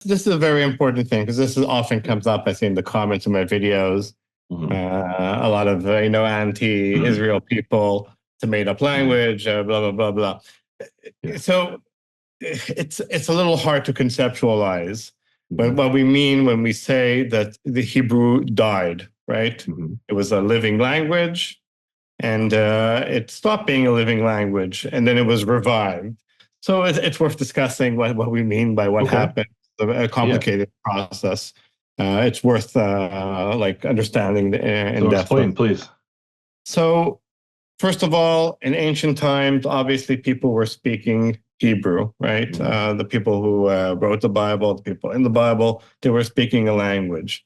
this is a very important thing because this is often comes up, I see in the comments of my videos. A lot of, anti-Israel people, it's a made-up language, blah, blah, blah, blah. Yeah. So it's a little hard to conceptualize what we mean when we say that the Hebrew died, right? It was a living language, and it stopped being a living language, and then it was revived. So it's worth discussing what we mean by what happened. A complicated process. It's worth understanding in So depth. explain, please. So, first of all, in ancient times, obviously people were speaking Hebrew, right? The people who wrote the Bible, the people in the Bible, they were speaking a language.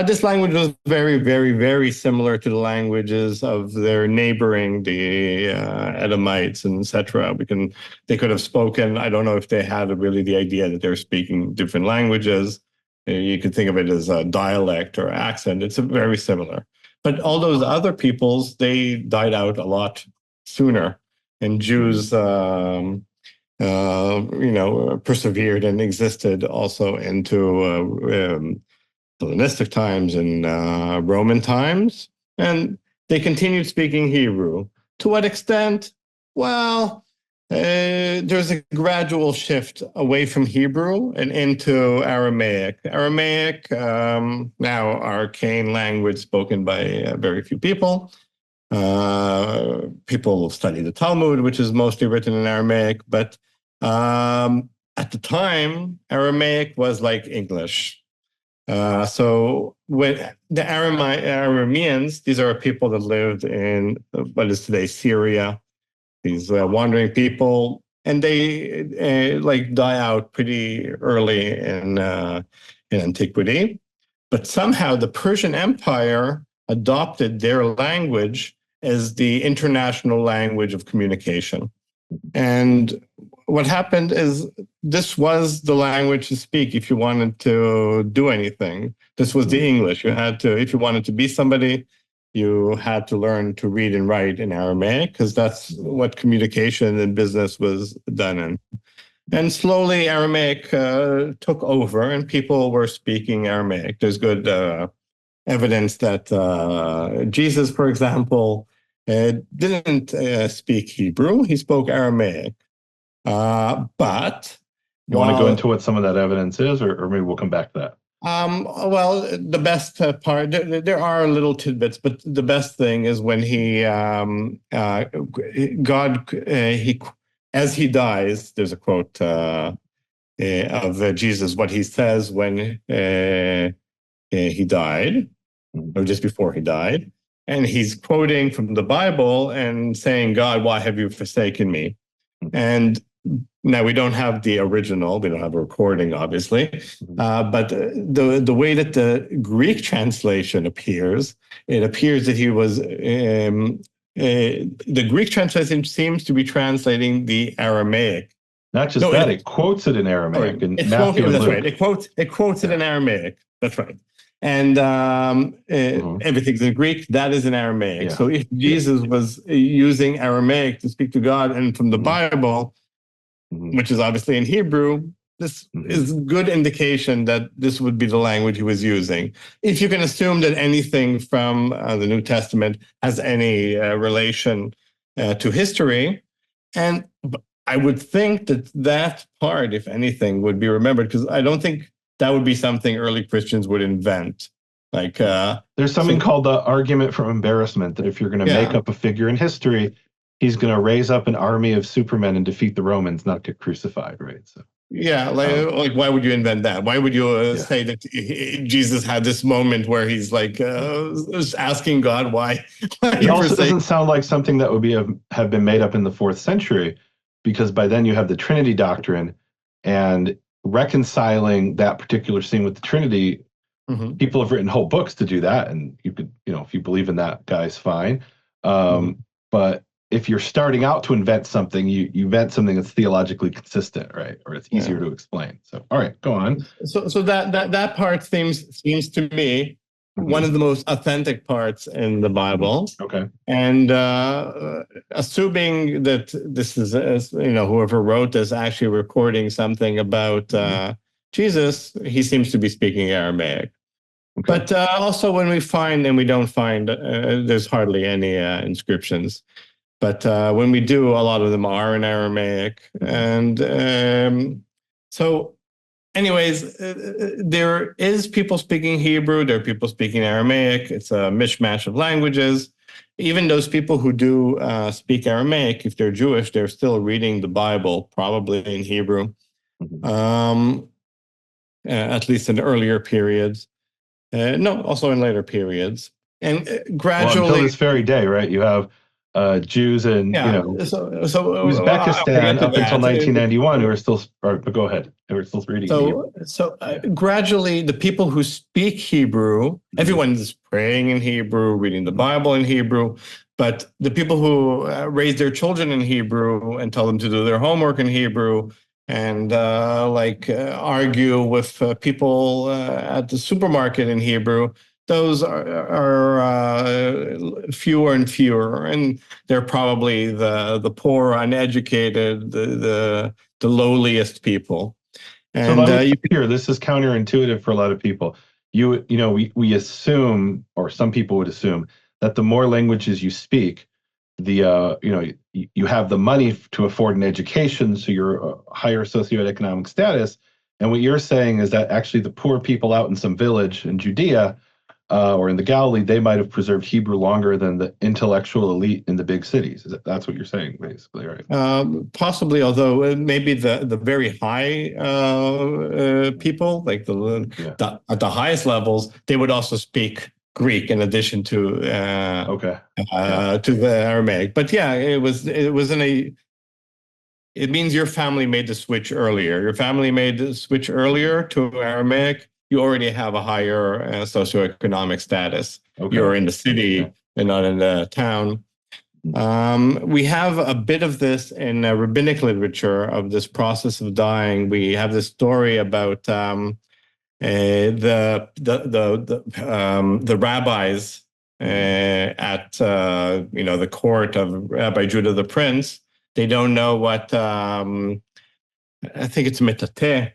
This language was very, very, very similar to the languages of their neighboring, the Edomites, and etc. They could have spoken. I don't know if they had really the idea that they're speaking different languages. You could think of it as a dialect or accent. It's very similar. But all those other peoples, they died out a lot sooner, and Jews, persevered and existed also into Hellenistic times and Roman times, and they continued speaking Hebrew. To what extent? Well, there's a gradual shift away from Hebrew and into Aramaic. Aramaic, now arcane language spoken by very few people. People study the Talmud, which is mostly written in Aramaic, but at the time, Aramaic was like English. So when the Arameans, these are people that lived in what is today Syria, these wandering people, and they die out pretty early in antiquity. But somehow the Persian Empire adopted their language as the international language of communication. And what happened is this was the language to speak if you wanted to do anything. This was the English. You had to, if you wanted to be somebody, you had to learn to read and write in Aramaic because that's what communication and business was done in. And slowly Aramaic took over and people were speaking Aramaic. There's good evidence that Jesus, for example, didn't speak Hebrew. He spoke Aramaic. But you want to go into what some of that evidence is, or maybe we'll come back to that. Well, the best part, there are little tidbits, but the best thing is when as he dies, there's a quote of Jesus, what he says when he died, or just before he died. And he's quoting from the Bible and saying, God, why have you forsaken me? And now we don't have the original, we don't have a recording, obviously, but the way that the Greek translation appears, it appears that he was, the Greek translation seems to be translating the Aramaic. Not just that, it quotes it in Aramaic. That's right. It quotes it in Aramaic. That's right. And everything's in Greek, that is in Aramaic. So if Jesus was using Aramaic to speak to God and from the Bible, which is obviously in Hebrew, this is good indication that this would be the language he was using. If you can assume that anything from the New Testament has any relation to history, and I would think that part, if anything, would be remembered, because I don't think that would be something early Christians would invent. Like there's something called the argument from embarrassment, that if you're going to make up a figure in history, he's going to raise up an army of supermen and defeat the Romans, not get crucified, right? So like why would you invent that? Why would you say that Jesus had this moment where he's like asking God why? It also doesn't sound like something that would have been made up in the 4th century, because by then you have the Trinity doctrine, and reconciling that particular scene with the Trinity, people have written whole books to do that, and you could, if you believe in that, guys, fine. But if you're starting out to invent something, you invent something that's theologically consistent, right? Or it's easier to explain. So, all right, go on. So that part seems to me one of the most authentic parts in the Bible. Okay. And assuming that this is, whoever wrote this actually recording something about Jesus, he seems to be speaking Aramaic. Okay. But also when we find, and we don't find, there's hardly any inscriptions. But when we do, a lot of them are in Aramaic. And so anyways, there is people speaking Hebrew, there are people speaking Aramaic. It's a mishmash of languages. Even those people who do speak Aramaic, if they're Jewish, they're still reading the Bible, probably in Hebrew, at least in earlier periods. No, also in later periods. And gradually... Well, until this very day, right? You have Jews in, Uzbekistan up until 1991 who are still, but go ahead, who are still reading Hebrew. Gradually, the people who speak Hebrew, everyone's praying in Hebrew, reading the Bible in Hebrew, but the people who raise their children in Hebrew and tell them to do their homework in Hebrew and argue with people at the supermarket in Hebrew, those are fewer and fewer, and they're probably the poor, uneducated, the lowliest people. And so let me here, this is counterintuitive for a lot of people. We assume, or some people would assume, that the more languages you speak, you have the money to afford an education, so you're a higher socioeconomic status. And what you're saying is that actually the poor people out in some village in Judea or in the Galilee, they might have preserved Hebrew longer than the intellectual elite in the big cities. That's what you're saying, basically, right? Possibly, although maybe the very high people, like at the highest levels, they would also speak Greek in addition to to the Aramaic. But yeah, it means your family made the switch earlier. Your family made the switch earlier to Aramaic. You already have a higher socioeconomic status. Okay. You're in the city and not in the town. We have a bit of this in rabbinic literature of this process of dying. We have this story about the rabbis at the court of Rabbi Judah the Prince. They don't know what I think it's metateh,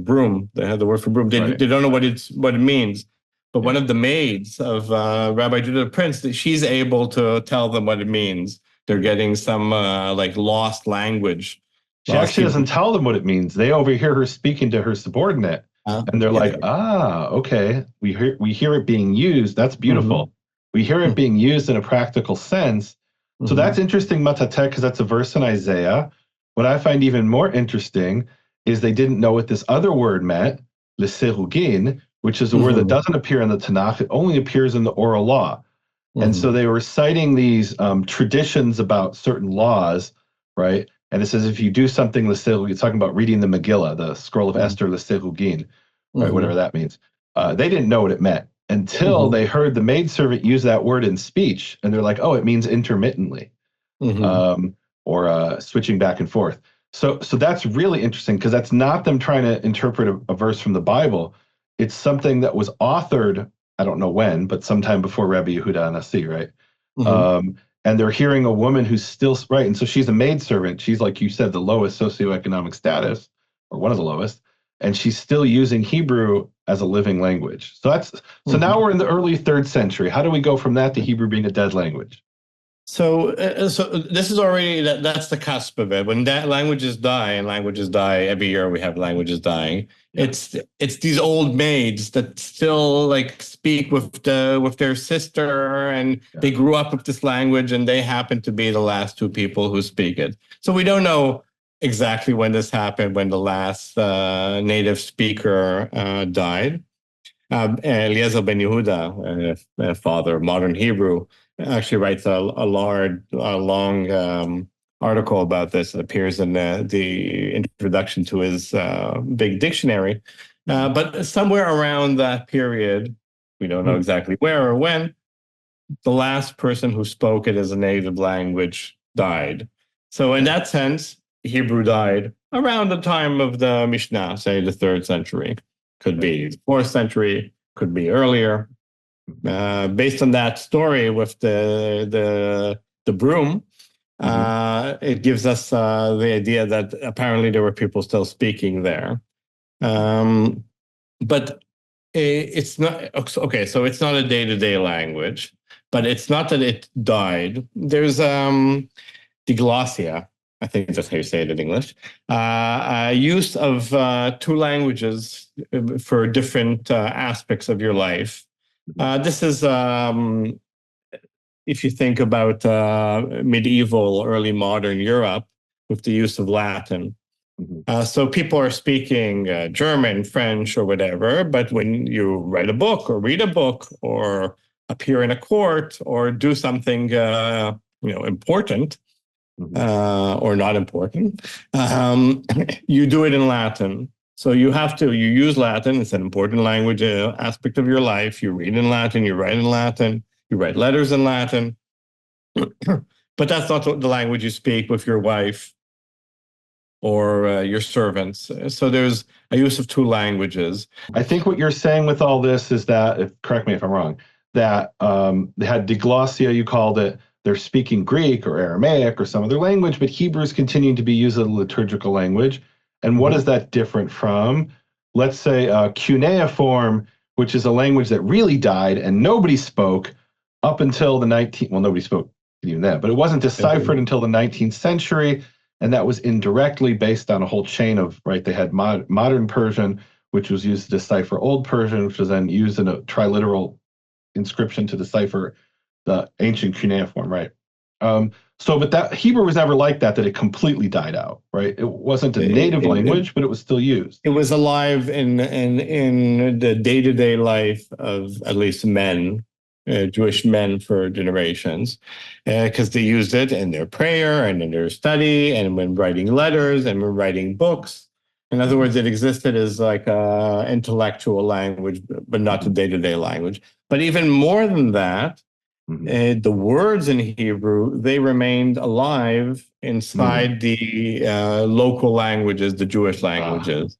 broom. They have the word for broom. They don't know what it means. But one of the maids of Rabbi Judah the Prince, she's able to tell them what it means. They're getting some lost language. She actually doesn't tell them what it means. They overhear her speaking to her subordinate, and they're like, okay, we hear it being used. That's beautiful. Mm-hmm. We hear it being used in a practical sense. So that's interesting, Matateh, because that's a verse in Isaiah. What I find even more interesting is they didn't know what this other word meant, leserugin, which is a word that doesn't appear in the Tanakh. It only appears in the oral law. And so they were citing these traditions about certain laws, right? And it says if you do something leserugin, it's talking about reading the Megillah, the scroll of Esther, leserugin, right? Whatever that means. They didn't know what it meant until they heard the maidservant use that word in speech, and they're like, oh, it means intermittently, or switching back and forth. So that's really interesting, because that's not them trying to interpret a verse from the Bible. It's something that was authored, I don't know when, but sometime before Rabbi Yehuda Nasi, right? And they're hearing a woman who's still, right, and so she's a maidservant. She's, like you said, the lowest socioeconomic status, or one of the lowest, and she's still using Hebrew as a living language. So now we're in the early 3rd century. How do we go from that to Hebrew being a dead language? So this is already, that's the cusp of it. When that languages die, and languages die every year, we have languages dying. It's these old maids that still speak with their sister, and they grew up with this language, and they happen to be the last 2 people who speak it. So we don't know exactly when this happened, when the last native speaker died. Eliezer ben Yehuda, father of modern Hebrew, actually writes a long article about this. It appears in the introduction to his big dictionary. But somewhere around that period, we don't know exactly where or when, the last person who spoke it as a native language died. So in that sense, Hebrew died around the time of the Mishnah, say the 3rd century. Could be the 4th century, could be earlier. Based on that story with the broom, it gives us the idea that apparently there were people still speaking there. But it's not okay. So it's not a day-to-day language, but it's not that it died. There's diglossia, I think that's how you say it in English, use of two languages for different aspects of your life. This is, if you think about medieval, early modern Europe with the use of Latin. So people are speaking German, French, or whatever, but when you write a book or read a book or appear in a court or do something important, or not important, you do it in Latin. So you use Latin. It's an important language aspect of your life. You read in Latin, you write in Latin, you write letters in Latin. But that's not the language you speak with your wife or your servants. So there's a use of two languages. I think what you're saying with all this is that, correct me if I'm wrong, that they had diglossia, you called it. They're speaking Greek or Aramaic or some other language, but Hebrew is continuing to be used as a liturgical language. And what is that different from, let's say, cuneiform, which is a language that really died and nobody spoke up until the 19th, well, nobody spoke even then, but it wasn't deciphered until the 19th century. And that was indirectly based on a whole chain of, right, they had modern Persian, which was used to decipher Old Persian, which was then used in a triliteral inscription to decipher the ancient cuneiform, right? But that Hebrew was never like that it completely died out, right? It wasn't a native language, but it was still used. It was alive in the day-to-day life of at least men, Jewish men for generations, because they used it in their prayer and in their study and when writing letters and when writing books. In other words, it existed as like an intellectual language, but not the day-to-day language. But even more than that, the words in Hebrew, they remained alive inside the local languages, the Jewish languages.